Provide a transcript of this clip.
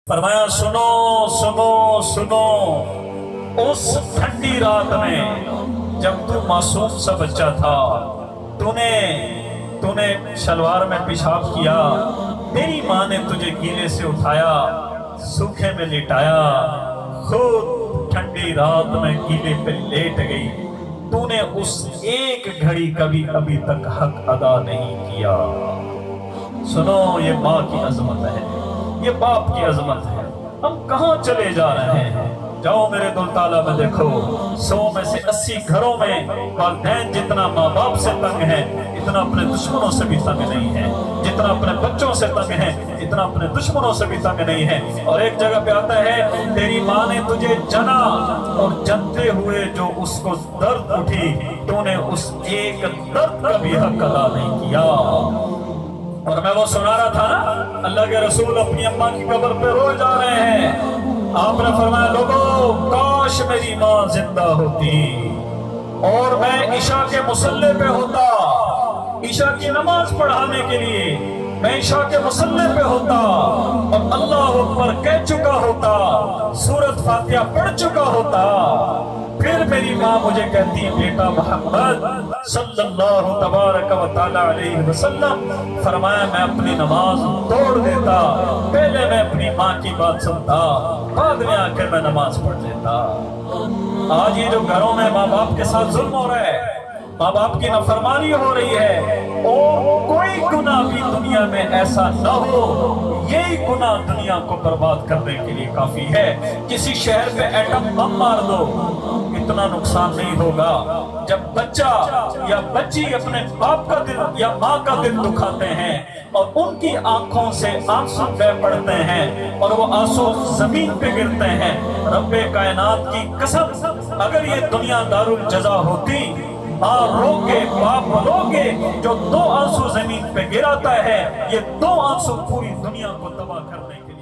فرمایا سنو سنو سنو، اس ٹھنڈی رات میں جب تو معصوم سا بچہ تھا، تو نے شلوار میں پیشاب کیا، تیری ماں نے تجھے گیلے سے اٹھایا، سوکھے میں لٹایا، خود ٹھنڈی رات میں گیلے پہ لیٹ گئی، تو نے اس ایک گھڑی کبھی ابھی تک حق ادا نہیں کیا۔ سنو، یہ ماں کی عظمت ہے، یہ باپ کی عظمت ہے۔ ہم کہاں چلے جا رہے ہیں؟ جاؤ میرے دلتالہ میں دیکھو، 100 میں سے 80 گھروں میں والدین جتنا ماں باپ سے تنگ ہے، اتنا اپنے دشمنوں سے بھی تنگ نہیں ہے۔ جتنا اپنے بچوں سے تنگ ہے، اتنا اپنے دشمنوں سے بھی تنگ نہیں ہے۔ اور ایک جگہ پہ آتا ہے، تیری ماں نے تجھے جنا اور جنتے ہوئے جو اس کو درد اٹھی، تو نے اس ایک درد کا بھی حق ادا نہیں کیا۔ اور میں وہ سنا رہا تھا نا، اللہ کے رسول اپنی اماں کی قبر پہ رو جا رہے ہیں۔ آپ نے فرمایا، لوگوں کاش میری ماں زندہ ہوتی اور میں عشاء کے مصلے پہ ہوتا، عشاء کی نماز پڑھانے کے لیے میں عشاء کے مصلے پہ ہوتا اور اللہ اکبر کہہ چکا ہوتا، سورۃ فاتحہ پڑھ چکا ہوتا، پھر میری ماں مجھے کہتی، بیٹا محمد صلی اللہ تبارک و تعالی علیہ وسلم فرمایا میں اپنی نماز توڑ دیتا، پہلے میں اپنی ماں کی بات سنتا، بعد میں آ کے میں نماز پڑھ لیتا۔ آج یہ جو گھروں میں ماں باپ کے ساتھ ظلم ہو رہا ہے، ماں باپ کی نافرمانی ہو رہی ہے، اور کوئی گناہ بھی دنیا میں ایسا نہ ہو، یہی گناہ دنیا کو برباد کرنے کے لیے کافی ہے۔ کسی شہر پہ ایٹم بم مار دو، اتنا نقصان نہیں ہوگا۔ جب بچہ یا بچی اپنے باپ کا دل یا ماں کا دل دکھاتے ہیں اور ان کی آنکھوں سے آنسو بہہ پڑتے ہیں اور وہ آنسو زمین پہ گرتے ہیں، رب کائنات کی قسم، اگر یہ دنیا دارالجزا ہوتی، ماں رو کے باپ رو کے، جو 2 آنسو زمین پہ گراتا ہے، یہ 2 آنسو پوری دنیا کو تباہ کرنے کے